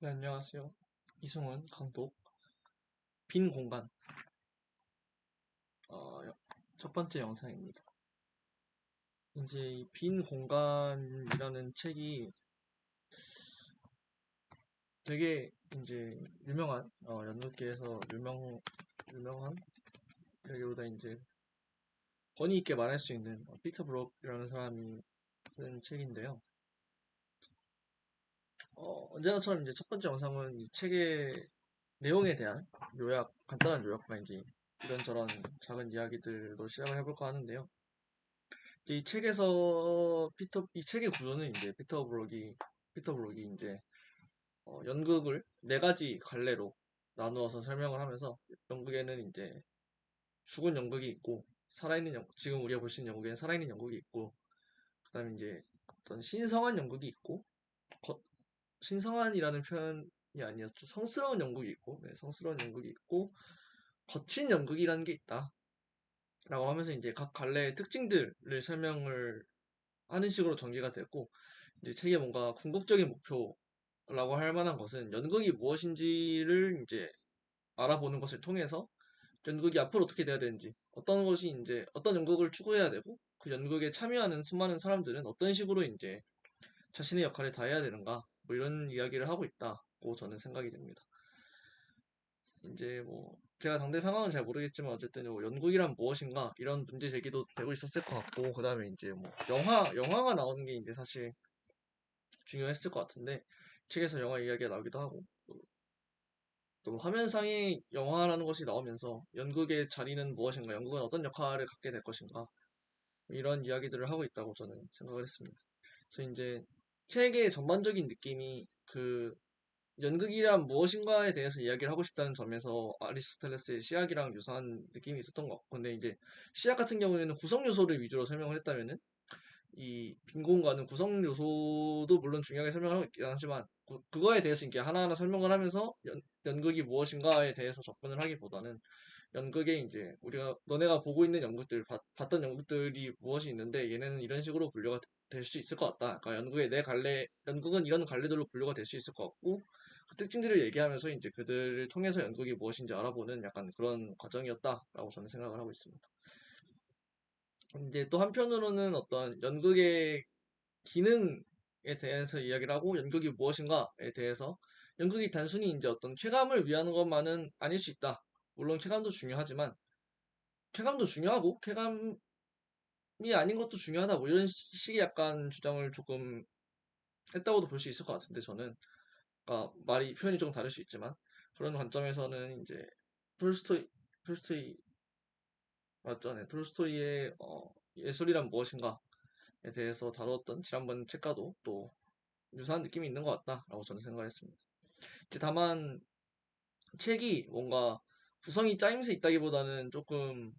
네, 안녕하세요. 이승훈 감독. 빈 공간. 첫 번째 영상입니다. 이제 이 빈 공간이라는 책이 되게 이제 유명한, 연극계에서 유명한, 여기보다 이제 권위 있게 말할 수 있는 피터 브록이라는 사람이 쓴 책인데요. 언제나처럼 이제 첫 번째 영상은 이 책의 내용에 대한 간단한 요약과 이제 이런저런 작은 이야기들로 시작을 해볼까 하는데요. 이 책에서 이 책의 구조는 이제 피터 브록이 이제 연극을 네 가지 갈래로 나누어서 설명을 하면서 연극에는 이제 죽은 연극이 있고 지금 우리가 볼 수 있는 연극에는 살아있는 연극이 있고 그다음에 이제 어떤 신성한 연극이 있고 거- 신성한이라는 표현이 아니었죠. 성스러운 연극이 있고 네, 성스러운 연극이 있고 거친 연극이라는 게 있다. 라고 하면서 이제 각 갈래의 특징들을 설명을 하는 식으로 전개가 됐고 이제 책의 뭔가 궁극적인 목표라고 할 만한 것은 연극이 무엇인지를 이제 알아보는 것을 통해서 연극이 앞으로 어떻게 돼야 되는지, 어떤 것이 이제 어떤 연극을 추구해야 되고 그 연극에 참여하는 수많은 사람들은 어떤 식으로 이제 자신의 역할을 다해야 되는가, 뭐 이런 이야기를 하고 있다고 저는 생각이 됩니다. 이제 뭐 제가 당대 상황은 잘 모르겠지만 어쨌든 뭐 연극이란 무엇인가 이런 문제 제기도 되고 있었을 것 같고 그다음에 이제 뭐 영화가 나오는 게 이제 사실 중요했을 것 같은데 책에서 영화 이야기가 나오기도 하고 또 화면상의 영화라는 것이 나오면서 연극의 자리는 무엇인가, 연극은 어떤 역할을 갖게 될 것인가 이런 이야기들을 하고 있다고 저는 생각을 했습니다. 그래서 이제 책의 전반적인 느낌이 그 연극이란 무엇인가에 대해서 이야기를 하고 싶다는 점에서 아리스토텔레스의 시학이랑 유사한 느낌이 있었던 것 같고 근데 이제 시학 같은 경우에는 구성 요소를 위주로 설명을 했다면은 이 빈곤과는 구성 요소도 물론 중요하게 설명을 하고 있긴 하지만 그거에 대해서 이렇게 하나하나 설명을 하면서 연극이 무엇인가에 대해서 접근을 하기보다는 연극에 이제 우리가 너네가 보고 있는 봤던 연극들이 무엇이 있는데 얘네는 이런 식으로 분류가 될 수 있을 것 같다. 그러니까 연극은 이런 갈래들로 분류가 될 수 있을 것 같고 그 특징들을 얘기하면서 이제 그들을 통해서 연극이 무엇인지 알아보는 약간 그런 과정이었다라고 저는 생각을 하고 있습니다. 이제 또 한편으로는 어떤 연극의 기능에 대해서 이야기를 하고 연극이 무엇인가에 대해서 연극이 단순히 이제 어떤 쾌감을 위한 것만은 아닐 수 있다. 물론 쾌감도 중요하지만 쾌감도 중요하고 쾌감이 아닌 것도 중요하다. 뭐 이런 식의 약간 주장을 조금 했다고도 볼 수 있을 것 같은데 저는 그러니까 말이 표현이 좀 다를 수 있지만 그런 관점에서는 이제 톨스토이 맞죠? 네, 톨스토이의 예술이란 무엇인가에 대해서 다루었던 지난번 책과도 또 유사한 느낌이 있는 것 같다라고 저는 생각을 했습니다. 이제 다만 책이 뭔가 구성이 짜임새 있다기보다는 조금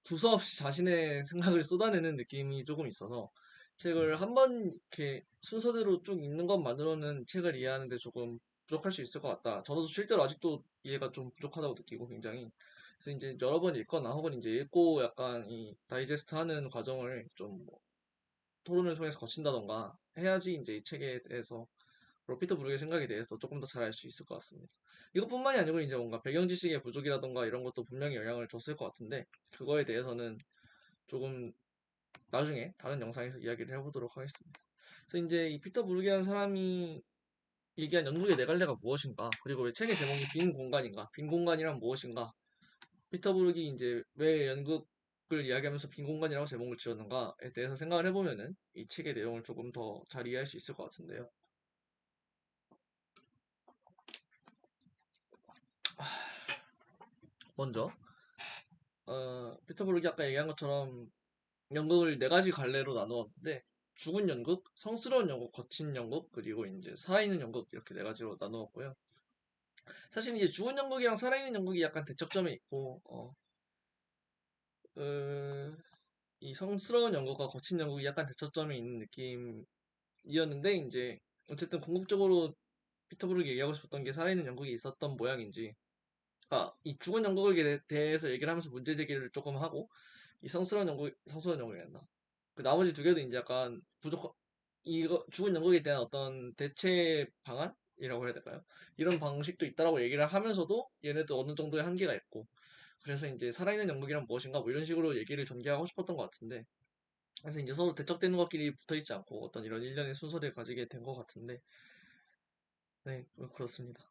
두서없이 자신의 생각을 쏟아내는 느낌이 조금 있어서 책을 한번 이렇게 순서대로 쭉 읽는 것만으로는 책을 이해하는데 조금 부족할 수 있을 것 같다. 저도 실제로 아직도 이해가 좀 부족하다고 느끼고 굉장히 그래서 이제 여러 번 읽거나 혹은 이제 읽고 약간 이 다이제스트 하는 과정을 좀뭐 토론을 통해서 거친다던가 해야지 이제 이 책에 대해서 피터 브룩의 생각에 대해서 조금 더 잘 알 수 있을 것 같습니다. 이것뿐만이 아니고 이제 뭔가 배경 지식의 부족이라던가 이런 것도 분명히 영향을 줬을 것 같은데 그거에 대해서는 조금 나중에 다른 영상에서 이야기를 해보도록 하겠습니다. 그래서 이제 이 피터 브룩이라는 사람이 얘기한 연극의 네 갈래가 무엇인가 그리고 왜 책의 제목이 빈 공간인가 빈 공간이란 무엇인가 피터 브룩이 이제 왜 연극을 이야기하면서 빈 공간이라고 제목을 지었는가에 대해서 생각을 해보면은 이 책의 내용을 조금 더 잘 이해할 수 있을 것 같은데요. 먼저 피터 브룩이 아까 얘기한 것처럼 연극을 네 가지 갈래로 나누었는데 죽은 연극, 성스러운 연극, 거친 연극, 그리고 이제 살아있는 연극 이렇게 네 가지로 나누었고요. 사실 이제 죽은 연극이랑 살아있는 연극이 약간 대척점에 있고 어, 이 성스러운 연극과 거친 연극이 약간 대척점에 있는 느낌이었는데 이제 어쨌든 궁극적으로 피터 브룩이 얘기하고 싶었던 게 살아있는 연극이 있었던 모양인지 이 죽은 연극에 대해서 얘기를 하면서 문제 제기를 조금 하고 이 성스러운 연극이었나 그 나머지 두 개도 이제 약간 이거 죽은 연극에 대한 어떤 대체 방안이라고 해야 될까요? 이런 방식도 있다라고 얘기를 하면서도 얘네도 어느 정도의 한계가 있고 그래서 이제 살아있는 연극이란 무엇인가 뭐 이런 식으로 얘기를 전개하고 싶었던 것 같은데 그래서 이제 서로 대척되는 것끼리 붙어 있지 않고 어떤 이런 일련의 순서를 가지게 된 것 같은데 네 그렇습니다.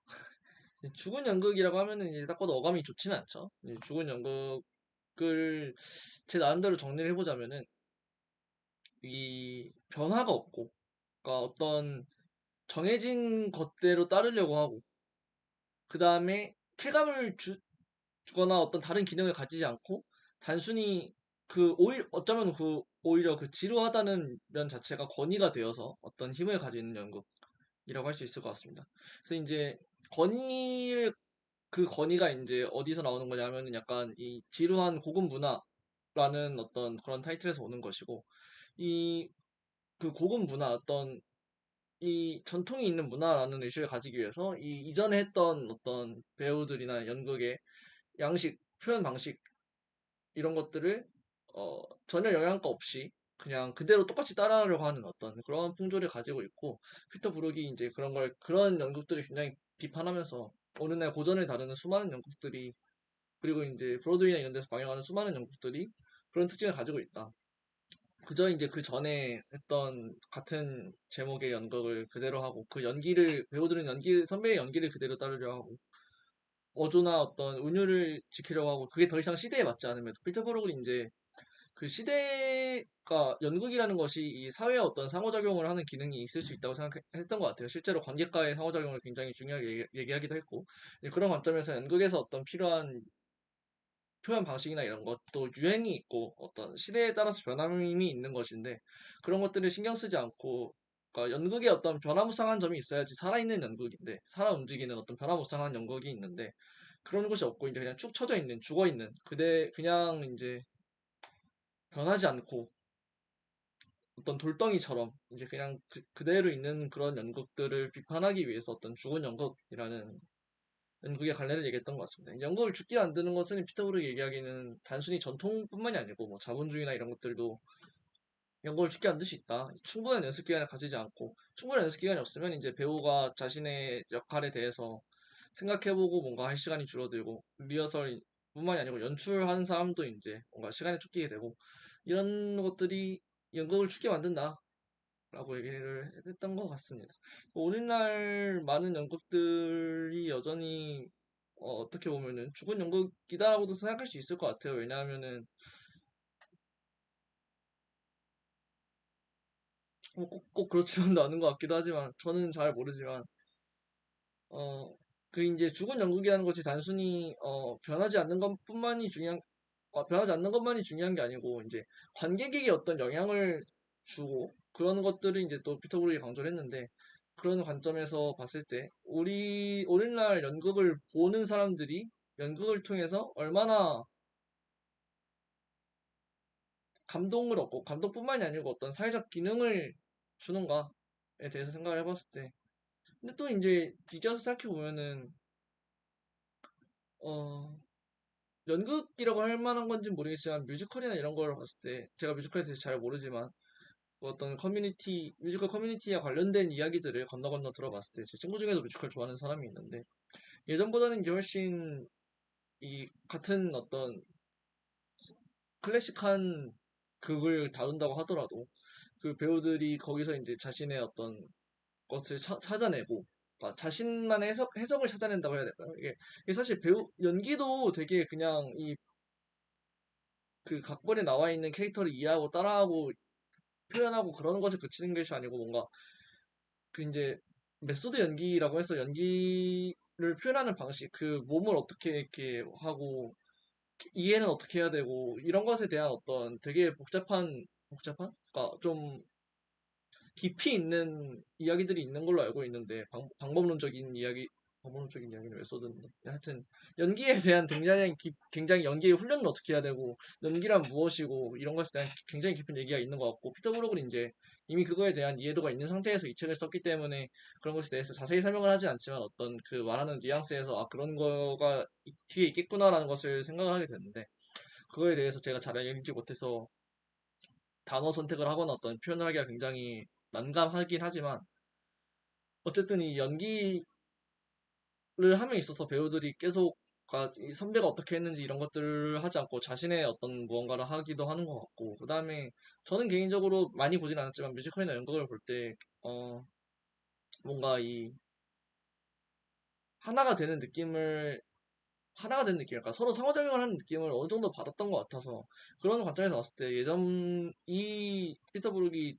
죽은 연극이라고 하면은 이제 딱 봐도 어감이 좋지는 않죠. 이제 죽은 연극을 제 나름대로 정리를 해보자면은 이 변화가 없고 그러니까 어떤 정해진 것대로 따르려고 하고 그 다음에 쾌감을 주거나 어떤 다른 기능을 가지지 않고 단순히 그 오히려 어쩌면 그 오히려 그 지루하다는 면 자체가 권위가 되어서 어떤 힘을 가지고 있는 연극이라고 할 수 있을 것 같습니다. 그래서 이제 권위를 그 권위가 이제 어디서 나오는 거냐면은 약간 이 지루한 고급 문화라는 어떤 그런 타이틀에서 오는 것이고 이 그 고급 문화 어떤 이 전통이 있는 문화라는 의식을 가지기 위해서 이 이전에 했던 어떤 배우들이나 연극의 양식, 표현 방식 이런 것들을 전혀 영향가 없이 그냥 그대로 똑같이 따라하려고 하는 어떤 그런 풍조를 가지고 있고 피터 브룩이 이제 그런 연극들을 굉장히 비판하면서 오늘날 고전을 다루는 수많은 연극들이 그리고 이제 브로드웨이나 이런 데서 방영하는 수많은 연극들이 그런 특징을 가지고 있다. 그저 이제 그 전에 했던 같은 제목의 연극을 그대로 하고 그 연기를 배우들은 선배의 연기를 그대로 따르려 하고 어조나 어떤 은유를 지키려고 하고 그게 더 이상 시대에 맞지 않으면 피터브룩은 이제 그 시대가 연극이라는 것이 이 사회에 어떤 상호작용을 하는 기능이 있을 수 있다고 생각했던 것 같아요. 실제로 관객과의 상호작용을 굉장히 중요하게 얘기하기도 했고 그런 관점에서 연극에서 어떤 필요한 표현 방식이나 이런 것도 유행이 있고 어떤 시대에 따라서 변함이 있는 것인데 그런 것들을 신경 쓰지 않고 그러니까 연극에 어떤 변화무쌍한 점이 있어야지 살아있는 연극인데 살아 움직이는 어떤 변화무쌍한 연극이 있는데 그런 것이 없고 이제 그냥 축 처져 있는 죽어 있는 그냥 이제 변하지 않고 어떤 돌덩이처럼 이제 그냥 그대로 있는 그런 연극들을 비판하기 위해서 어떤 죽은 연극이라는 연극의 갈래를 얘기했던 것 같습니다. 연극을 죽게 만드는 것은 피터 브룩이 얘기하기는 단순히 전통뿐만이 아니고 뭐 자본주의나 이런 것들도 연극을 죽게 만들 수 있다. 충분한 연습 기간을 가지지 않고 충분한 연습 기간이 없으면 이제 배우가 자신의 역할에 대해서 생각해보고 뭔가 할 시간이 줄어들고 리허설 뿐만이 아니고 연출하는 사람도 이제 뭔가 시간에 쫓기게 되고 이런 것들이 연극을 죽게 만든다. 라고 얘기를 했던 것 같습니다. 오늘날 많은 연극들이 여전히 떻게 보면은 죽은 연극이다라고도 생각할 수 있을 것 같아요. 왜냐하면은 꼭 그렇지만도 않은 것 같기도 하지만 저는 잘 모르지만 어, 그 이제 죽은 연극이라는 것이 단순히 변하지 않는 것만이 중요한 게 아니고 이제 관객에게 어떤 영향을 주고 그런 것들을 이제 또 피터 브룩이 강조를 했는데 그런 관점에서 봤을 때 우리 오늘날 연극을 보는 사람들이 연극을 통해서 얼마나 감동을 얻고 감동뿐만이 아니고 어떤 사회적 기능을 주는가에 대해서 생각을 해봤을 때 근데 또 이제 뒤져서 생각해 보면은 어 연극이라고 할 만한 건지 모르겠지만 뮤지컬이나 이런 걸 봤을 때 제가 뮤지컬에 대해서 잘 모르지만 뭐 어떤 뮤지컬 커뮤니티와 관련된 이야기들을 건너 건너 들어봤을 때 제 친구 중에도 뮤지컬 좋아하는 사람이 있는데 예전보다는 이제 훨씬 이 같은 어떤 클래식한 극을 다룬다고 하더라도 그 배우들이 거기서 이제 자신의 어떤 것을 찾아내고 그러니까 자신만의 해석을 찾아낸다고 해야 될까요? 이게 사실 연기도 되게 그냥 그 각본에 나와 있는 캐릭터를 이해하고 따라하고 표현하고 그러는 것에 그치는 것이 아니고 뭔가 그 이제 메소드 연기라고 해서 연기를 표현하는 방식, 그 몸을 어떻게 이렇게 하고 이해는 어떻게 해야 되고 이런 것에 대한 어떤 되게 복잡한? 그러니까 좀 깊이 있는 이야기들이 있는 걸로 알고 있는데 방법론적인 이야기는 왜 써드는데 하여튼 연기에 대한 굉장히 연기의 훈련을 어떻게 해야 되고 연기란 무엇이고 이런 것에 대한 굉장히 깊은 얘기가 있는 것 같고 피터 브룩은 이제 이미 그거에 대한 이해도가 있는 상태에서 이 책을 썼기 때문에 그런 것에 대해서 자세히 설명을 하지 않지만 어떤 그 말하는 뉘앙스에서 아 그런 거가 뒤에 있겠구나라는 것을 생각을 하게 됐는데 그거에 대해서 제가 잘 알지 못해서 단어 선택을 하거나 어떤 표현을 하기가 굉장히 난감하긴 하지만 어쨌든 이 연기를 함에 있어서 배우들이 계속 이 선배가 어떻게 했는지 이런 것들을 하지 않고 자신의 어떤 무언가를 하기도 하는 것 같고 그 다음에 저는 개인적으로 많이 보진 않았지만 뮤지컬이나 연극을 볼 때 뭔가 이 하나가 되는 느낌을 하나가 된 느낌일까 서로 상호작용을 하는 느낌을 어느 정도 받았던 것 같아서 그런 관점에서 봤을 때 예전 이 피터브룩이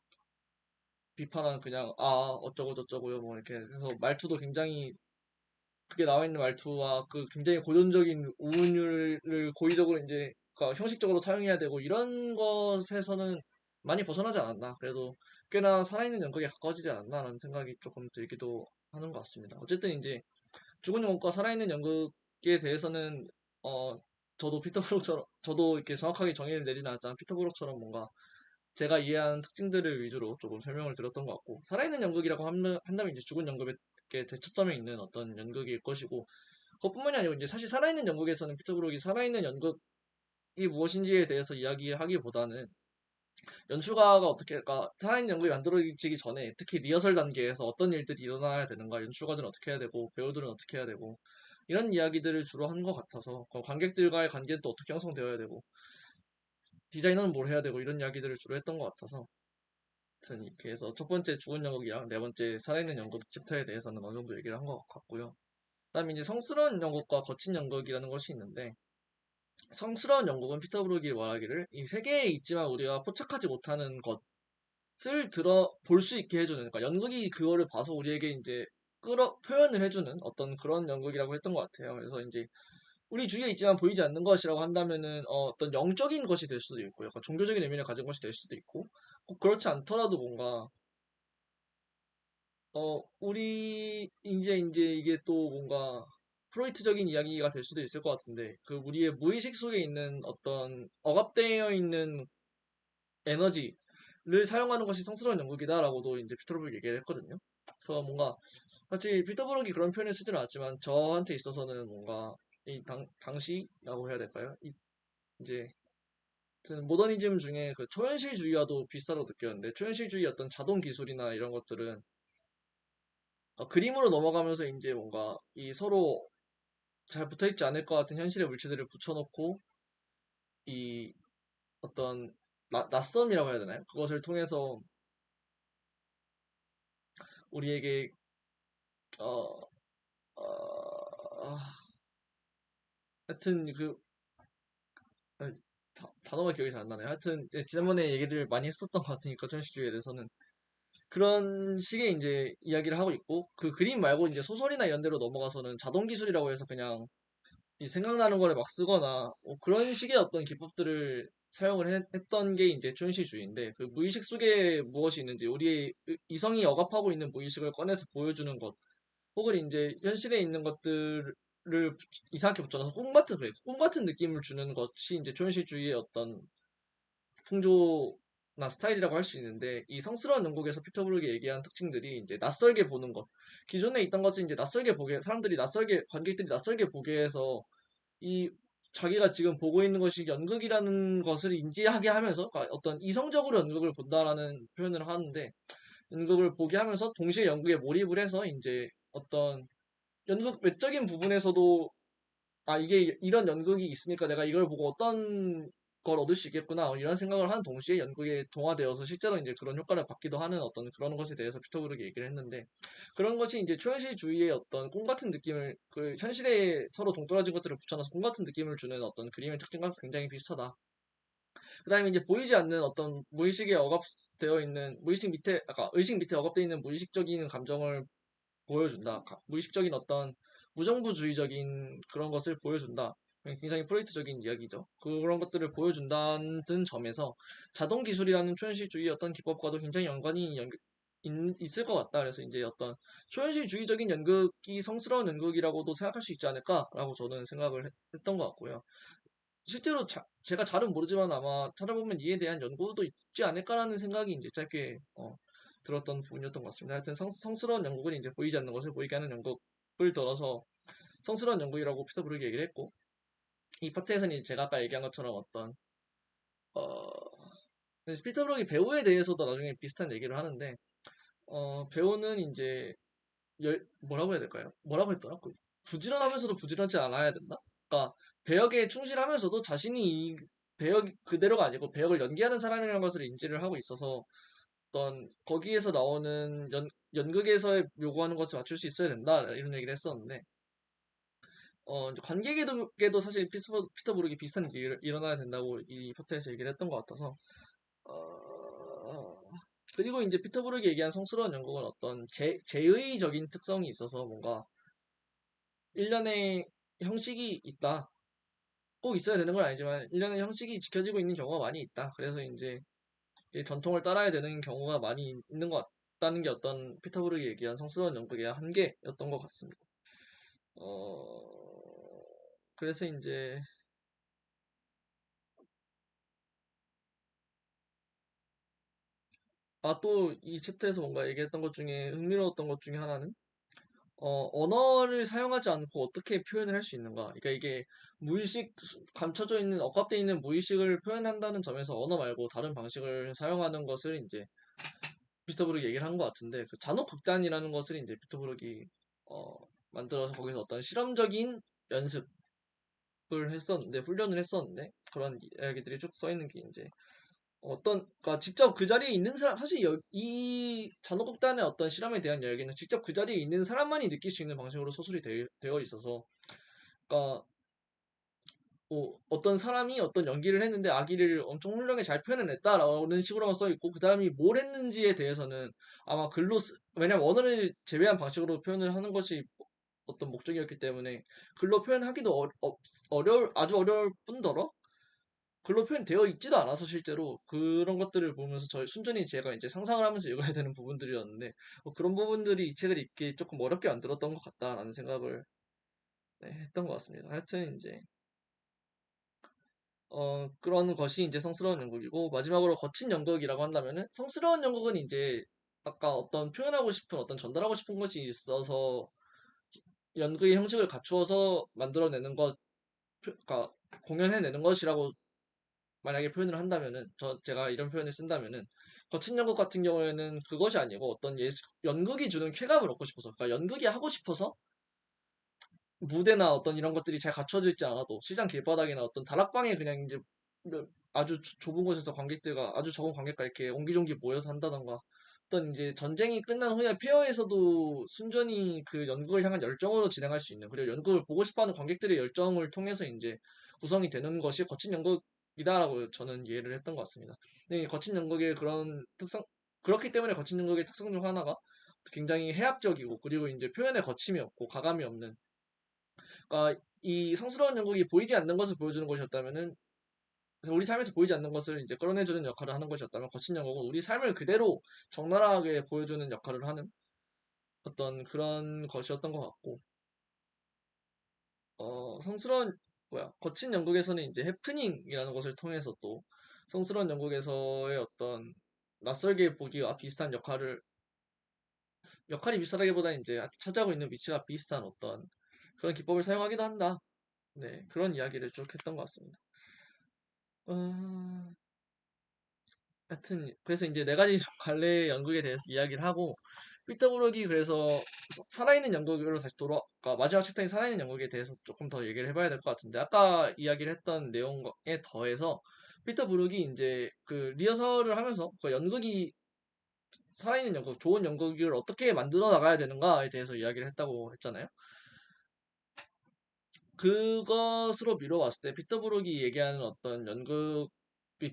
비판한 그냥 어쩌고 저쩌고요 뭐 이렇게 해서 말투도 굉장히 그게 나와 있는 말투와 그 굉장히 고전적인 우운율을 고의적으로 이제 그러니까 형식적으로 사용해야 되고 이런 것에서는 많이 벗어나지 않았나. 그래도 꽤나 살아있는 연극에 가까워지지 않았나라는 생각이 조금 들기도 하는 것 같습니다. 어쨌든 이제 죽은 영혼과 살아있는 연극에 대해서는 어 저도 피터 브룩처럼 저도 이렇게 정확하게 정의를 내리진 않았지만 피터 브룩처럼 뭔가 제가 이해한 특징들을 위주로 조금 설명을 드렸던 것 같고 살아있는 연극이라고 한다면 이제 죽은 연극의 대초점에 있는 어떤 연극일 것이고 그것뿐만이 아니고 이제 사실 살아있는 연극에서는 피터 브룩이 살아있는 연극이 무엇인지에 대해서 이야기하기보다는 연출가가 어떻게 그러니까 살아있는 연극이 만들어지기 전에 특히 리허설 단계에서 어떤 일들이 일어나야 되는가 연출가들은 어떻게 해야 되고 배우들은 어떻게 해야 되고 이런 이야기들을 주로 한 것 같아서 관객들과의 관계는 또 어떻게 형성되어야 되고 디자이너는 뭘 해야 되고 이런 이야기들을 주로 했던 것 같아서 아무튼 이렇게 해서 첫 번째 죽은 연극이랑 네 번째 살아있는 연극 챕터에 대해서는 어느 정도 얘기를 한 것 같고요. 그다음에 이제 성스러운 연극과 거친 연극이라는 것이 있는데 성스러운 연극은 피터 브룩이 말하기를 이 세계에 있지만 우리가 포착하지 못하는 것을 들어 볼 수 있게 해주는 그러니까 연극이 그거를 봐서 우리에게 이제 끌어 표현을 해주는 어떤 그런 연극이라고 했던 것 같아요. 그래서 이제 우리 주위에 있지만 보이지 않는 것이라고 한다면은 떤 영적인 것이 될 수도 있고 약간 종교적인 의미를 가진 것이 될 수도 있고 꼭 그렇지 않더라도 뭔가 이제 이게 또 뭔가 프로이트적인 이야기가 될 수도 있을 것 같은데, 그 우리의 무의식 속에 있는 어떤 억압되어 있는 에너지를 사용하는 것이 성스러운 연극이다라고도 이제 피터브룩이 얘기를 했거든요. 그래서 뭔가, 사실 피터브룩이 그런 표현을 쓰지는 않았지만, 저한테 있어서는 뭔가, 당시라고 해야 될까요? 이제, 하여튼 모더니즘 중에 그 초현실주의와도 비슷하다고 느꼈는데, 초현실주의 어떤 자동 기술이나 이런 것들은 그림으로 넘어가면서 이제 뭔가 이 서로 잘 붙어있지 않을 것 같은 현실의 물체들을 붙여놓고 이 어떤 낯섦이라고 해야 되나요? 그것을 통해서 우리에게 어, 어, 하여튼 아, 단어가 기억이 잘 안 나네요. 하여튼 지난번에 얘기를 많이 했었던 것 같으니까 전시주의에 대해서는 그런 식의 이제 이야기를 하고 있고 그 그림 말고 이제 소설이나 이런 데로 넘어가서는 자동 기술이라고 해서 그냥 이 생각나는 거를 막 쓰거나 그런 식의 어떤 기법들을 사용을 했던 게 이제 초현실주의인데 그 무의식 속에 무엇이 있는지 우리의 이성이 억압하고 있는 무의식을 꺼내서 보여주는 것 혹은 이제 현실에 있는 것들을 이상하게 붙여놔서 꿈 같은 느낌을 주는 것이 이제 초현실주의의 어떤 풍조나 스타일이라고 할 수 있는데 이 성스러운 영국에서 피터 브룩이 얘기한 특징들이 이제 낯설게 보는 것 기존에 있던 것은 이제 낯설게 보게 사람들이 낯설게 관객들이 낯설게 보게 해서 이 자기가 지금 보고 있는 것이 연극이라는 것을 인지하게 하면서 그러니까 어떤 이성적으로 연극을 본다라는 표현을 하는데 연극을 보게 하면서 동시에 연극에 몰입을 해서 이제 어떤 연극 외적인 부분에서도 이게 이런 연극이 있으니까 내가 이걸 보고 어떤 걸 얻을 수 있겠구나 이런 생각을 하는 동시에 연극에 동화되어서 실제로 이제 그런 효과를 받기도 하는 어떤 그런 것에 대해서 피터 브룩이 얘기를 했는데 그런 것이 이제 초현실주의의 어떤 꿈 같은 느낌을 그 현실에 서로 동떨어진 것들을 붙여놔서 꿈 같은 느낌을 주는 어떤 그림의 특징과 굉장히 비슷하다. 그다음에 이제 보이지 않는 어떤 무의식에 억압되어 있는 무의식 밑에 아까 의식 밑에 억압되어 있는 무의식적인 감정을 보여준다. 무의식적인 어떤 무정부주의적인 그런 것을 보여준다. 굉장히 프로이트적인 이야기죠. 그런 것들을 보여준다는 점에서 자동기술이라는 초현실주의 어떤 기법과도 굉장히 연관이 있을 것 같다. 그래서 이제 어떤 초현실주의적인 연극이 성스러운 연극이라고도 생각할 수 있지 않을까라고 저는 생각을 했던 것 같고요. 실제로 제가 잘은 모르지만 아마 찾아보면 이에 대한 연구도 있지 않을까라는 생각이 이제 짧게 들었던 부분이었던 것 같습니다. 하여튼 성스러운 연극은 이제 보이지 않는 것을 보이게 하는 연극을 들어서 성스러운 연극이라고 피터 브룩이 얘기를 했고 이 파트에서는 이제 제가 아까 얘기한 것처럼 어떤 어 그래서 피터 브룩이 배우에 대해서도 나중에 비슷한 얘기를 하는데 배우는 이제 뭐라고 해야 될까요? 뭐라고 했더라? 부지런하면서도 부지런하지 않아야 된다? 그러니까 배역에 충실하면서도 자신이 이 배역 그대로가 아니고 배역을 연기하는 사람이라는 것을 인지를 하고 있어서 어떤 거기에서 나오는 연극에서 요구하는 것을 맞출 수 있어야 된다 이런 얘기를 했었는데 이제 관객에게도 사실 피터 브룩이 비슷한 일이 일어나야 된다고 이 포트에서 얘기를 했던 것 같아서 그리고 이제 피터 브룩이 얘기한 성스러운 연극은 어떤 제의적인 특성이 있어서 뭔가 일련의 형식이 있다. 꼭 있어야 되는 건 아니지만 일련의 형식이 지켜지고 있는 경우가 많이 있다. 그래서 이제 이 전통을 따라야 되는 경우가 많이 있는 것 같다는 게 어떤 피터 브룩이 얘기한 성스러운 연극의 한계였던 것 같습니다. 그래서 이제 또 이 챕터에서 뭔가 얘기했던 것 중에 흥미로웠던 것 중에 하나는 언어를 사용하지 않고 어떻게 표현을 할 수 있는가. 그러니까 이게 감춰져 있는, 억압되어 있는 무의식을 표현한다는 점에서 언어 말고 다른 방식을 사용하는 것을 이제 피터브룩이 얘기를 한 것 같은데, 그 잔혹극단이라는 것을 이제 피터브룩이, 어, 만들어서 거기서 어떤 실험적인 연습을 했었는데, 훈련을 했었는데, 그런 이야기들이 쭉 써 있는 게 이제 그러니까 직접 그 자리에 있는 사람, 사실 이 잔혹극단의 어떤 실험에 대한 이야기는 직접 그 자리에 있는 사람만이 느낄 수 있는 방식으로 소설이 되어 있어서, 그러니까 어떤 사람이 어떤 연기를 했는데 아기를 엄청 훌륭하게 잘 표현해냈다라는 식으로만 써 있고 그 사람이 뭘 했는지에 대해서는 아마 왜냐면 언어를 제외한 방식으로 표현을 하는 것이 어떤 목적이었기 때문에 글로 표현하기도 아주 어려울 뿐더러 글로 표현되어 있지도 않아서 실제로 그런 것들을 보면서 순전히 제가 이제 상상을 하면서 읽어야 되는 부분들이었는데 그런 부분들이 이 책을 읽기 조금 어렵게 만들었던 것 같다라는 생각을 네, 했던 것 같습니다. 하여튼 이제 그런 것이 이제 성스러운 연극이고 마지막으로 거친 연극이라고 한다면은 성스러운 연극은 이제 아까 어떤 표현하고 싶은 어떤 전달하고 싶은 것이 있어서 연극의 형식을 갖추어서 만들어내는 그러니까 공연해내는 것이라고 만약에 표현을 한다면은 제가 이런 표현을 쓴다면은 거친 연극 같은 경우에는 그것이 아니고 어떤 연극이 주는 쾌감을 얻고 싶어서 그러니까 연극이 하고 싶어서 무대나 어떤 이런 것들이 잘 갖춰져 있지 않아도 시장 길바닥이나 어떤 다락방에 그냥 이제 아주 좁은 곳에서 관객들과 아주 적은 관객과 이렇게 옹기종기 모여서 한다던가 어떤 이제 전쟁이 끝난 후에 폐허에서도 순전히 그 연극을 향한 열정으로 진행할 수 있는 그리고 연극을 보고 싶어하는 관객들의 열정을 통해서 이제 구성이 되는 것이 거친 연극이다라고 저는 이해를 했던 것 같습니다. 근데 이 거친 연극의 그런 특성 그렇기 때문에 거친 연극의 특성 중 하나가 굉장히 해학적이고 그리고 이제 표현에 거침이 없고 가감이 없는 그러니까 이 성스러운 연극이 보이지 않는 것을 보여주는 것이었다면은 그래서 우리 삶에서 보이지 않는 것을 이제 끌어내주는 역할을 하는 것이었다면 거친 연극은 우리 삶을 그대로 적나라하게 보여주는 역할을 하는 어떤 그런 것이었던 것 같고 성스러운 거친 연극에서는 이제 해프닝이라는 것을 통해서 또 성스러운 연극에서의 어떤 낯설게 보기와 비슷한 역할이 비슷하다기보다 이제 차지하고 있는 위치가 비슷한 어떤 그런 기법을 사용하기도 한다. 네, 그런 이야기를 쭉 했던 것 같습니다. 어, 하여튼 그래서 이제 네 가지 관례 연극에 대해서 이야기를 하고 삐딱으로기 그래서 살아있는 연극으로 다시 그러니까 마지막 챕터인 살아있는 연극에 대해서 조금 더 얘기를 해봐야 될 것 같은데 아까 이야기를 했던 내용에 더해서 피터 브룩이 이제 그 리허설을 하면서 그 연극이 살아있는 연극, 좋은 연극을 어떻게 만들어 나가야 되는가에 대해서 이야기를 했다고 했잖아요. 그것으로 미뤄봤을 때 피터 브룩이 얘기하는 어떤 연극의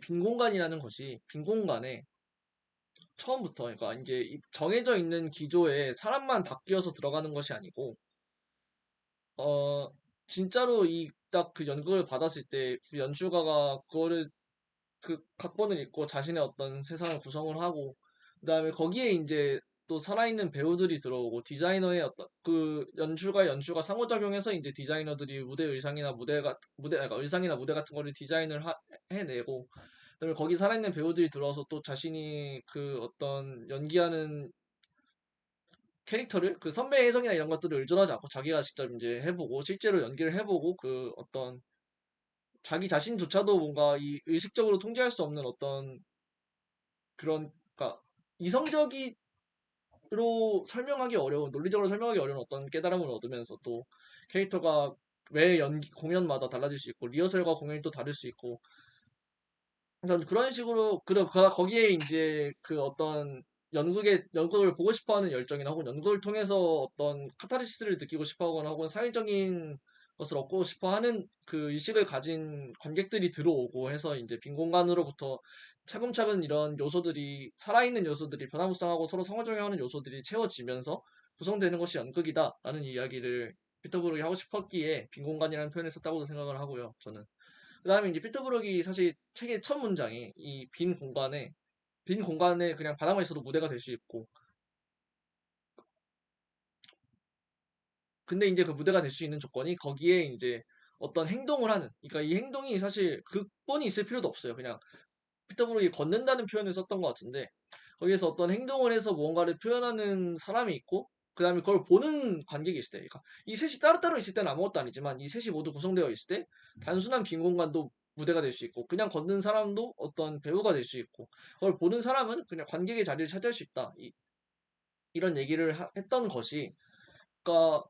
빈 공간이라는 것이 빈 공간에 처음부터 그러니까 이제 정해져 있는 기조에 사람만 바뀌어서 들어가는 것이 아니고 어 진짜로 이 딱 그 연극을 받았을 때 그 연출가가 그거를 그 각본을 읽고 자신의 어떤 세상을 구성을 하고 그다음에 거기에 이제 또 살아있는 배우들이 들어오고 디자이너의 어떤 그 연출과 상호작용해서 이제 디자이너들이 무대 의상이나 그러니까 의상이나 무대 같은 거를 해내고 그다음에 거기 살아있는 배우들이 들어와서 또 자신이 그 어떤 연기하는 캐릭터를 그 선배 해석이나 이런 것들을 의존하지 않고 자기가 직접 이제 해보고 실제로 연기를 해보고 그 어떤 자기 자신조차도 뭔가 이 의식적으로 통제할 수 없는 어떤 그런 그러니까 이성적이 설명하기 어려운, 논리적으로 설명하기 어려운 어떤 깨달음을 얻으면서 또 캐릭터가 매 공연마다 달라질 수 있고, 리허설과 공연이 또 다를 수 있고, 전 그런 식으로, 거기에 이제 그 어떤 연극을 보고 싶어 하는 열정이나 혹은 연극을 통해서 어떤 카타르시스를 느끼고 싶어 하거나 혹은 사회적인 것을 얻고 싶어 하는 그 의식을 가진 관객들이 들어오고 해서 이제 빈 공간으로부터 차근차근 이런 요소들이, 살아있는 요소들이 변화무쌍하고 서로 상호작용하는 요소들이 채워지면서 구성되는 것이 연극이다라는 이야기를 피터브룩이 하고 싶었기에 빈 공간이라는 표현을 썼다고도 생각을 하고요, 저는. 그 다음에 이제 피터브룩이 사실 책의 첫 문장이 이 빈 공간에 그냥 바닥만 있어도 무대가 될 수 있고, 근데 이제 그 무대가 될 수 있는 조건이 거기에 이제 어떤 행동을 하는, 그러니까 이 행동이 사실 극본이 있을 필요도 없어요. 그냥 피터브룩이 걷는다는 표현을 썼던 것 같은데, 거기에서 어떤 행동을 해서 무언가를 표현하는 사람이 있고, 그 다음에 그걸 보는 관객이 있을 때, 그러니까 이 셋이 따로따로 있을 때는 아무것도 아니지만, 이 셋이 모두 구성되어 있을 때, 단순한 빈 공간도 무대가 될 수 있고, 그냥 걷는 사람도 어떤 배우가 될 수 있고, 그걸 보는 사람은 그냥 관객의 자리를 차지할 수 있다. 이런 얘기를 했던 것이, 그러니까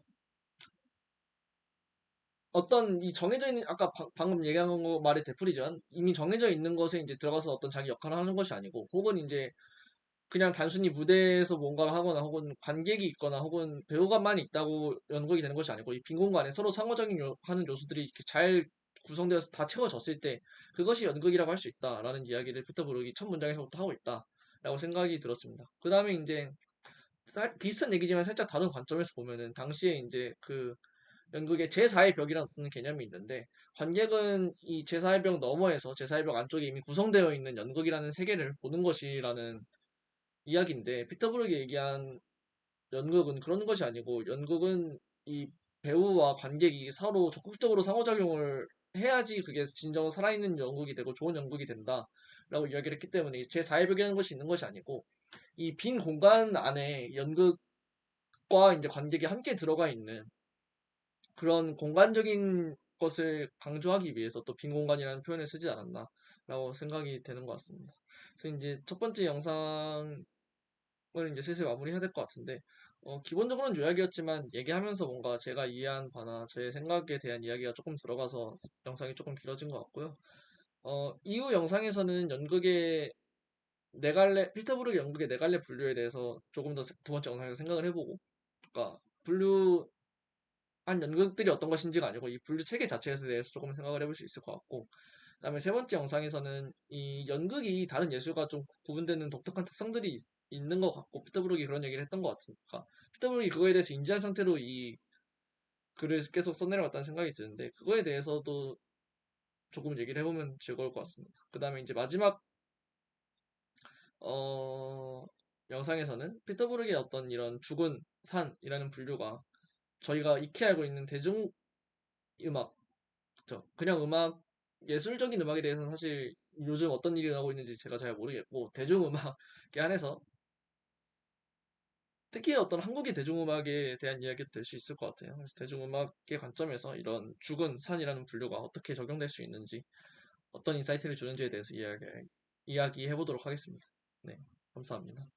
어떤 이 정해져 있는, 아까 방금 얘기한 거 말이 되풀이지만, 이미 정해져 있는 것에 이제 들어가서 어떤 자기 역할을 하는 것이 아니고, 혹은 이제 그냥 단순히 무대에서 뭔가를 하거나 혹은 관객이 있거나 혹은 배우가만 있다고 연극이 되는 것이 아니고 이 빈 공간에 서로 상호작용 하는 요소들이 이렇게 잘 구성되어서 다 채워졌을 때 그것이 연극이라고 할 수 있다라는 이야기를 피터 브룩이 첫 문장에서부터 하고 있다라고 생각이 들었습니다. 그 다음에 이제 비슷한 얘기지만 살짝 다른 관점에서 보면은 당시에 이제 그 연극의 제4의 벽이라는 개념이 있는데 관객은 이 제4의 벽 너머에서 제4의 벽 안쪽에 이미 구성되어 있는 연극이라는 세계를 보는 것이라는 이야기인데 피터브룩이 얘기한 연극은 그런 것이 아니고 연극은 이 배우와 관객이 서로 적극적으로 상호작용을 해야지 그게 진정 살아있는 연극이 되고 좋은 연극이 된다라고 이야기를 했기 때문에 제 사회벽이라는 것이 있는 것이 아니고 이 빈 공간 안에 연극과 이제 관객이 함께 들어가 있는 그런 공간적인 것을 강조하기 위해서 또 빈 공간이라는 표현을 쓰지 않았나라고 생각이 되는 것 같습니다. 그래서 이제 첫 번째 영상 을 이제 슬슬 마무리해야 될 것 같은데, 기본적으로는 요약이었지만 얘기하면서 뭔가 제가 이해한 바나 제 생각에 대한 이야기가 조금 들어가서 영상이 조금 길어진 것 같고요. 이후 영상에서는 피터브룩 연극의 네 갈래 분류에 대해서 조금 더 두 번째 영상에서 생각을 해보고, 그러니까 분류한 연극들이 어떤 것인지가 아니고 이 분류 체계 자체에 대해서 조금 생각을 해볼 수 있을 것 같고, 그다음에 세 번째 영상에서는 이 연극이 다른 예술과 좀 구분되는 독특한 특성들이 있는 것 같고 피터브룩이 그런 얘기를 했던 것 같으니까 피터브룩이 그거에 대해서 인지한 상태로 이 글을 계속 써내려갔다는 생각이 드는데 그거에 대해서도 조금 얘기를 해보면 즐거울 것 같습니다. 그 다음에 이제 마지막 어, 영상에서는 피터브룩의 어떤 이런 죽은 산이라는 분류가 저희가 익히 알고 있는 대중음악, 그쵸? 그냥 예술적인 음악에 대해서는 사실 요즘 어떤 일이 나오고 있는지 제가 잘 모르겠고, 대중음악에 한해서, 특히 어떤 한국의 대중음악에 대한 이야기도 될 수 있을 것 같아요. 그래서 대중음악의 관점에서 이런 죽은 산이라는 분류가 어떻게 적용될 수 있는지, 어떤 인사이트를 주는지에 대해서 이야기해 보도록 하겠습니다. 네, 감사합니다.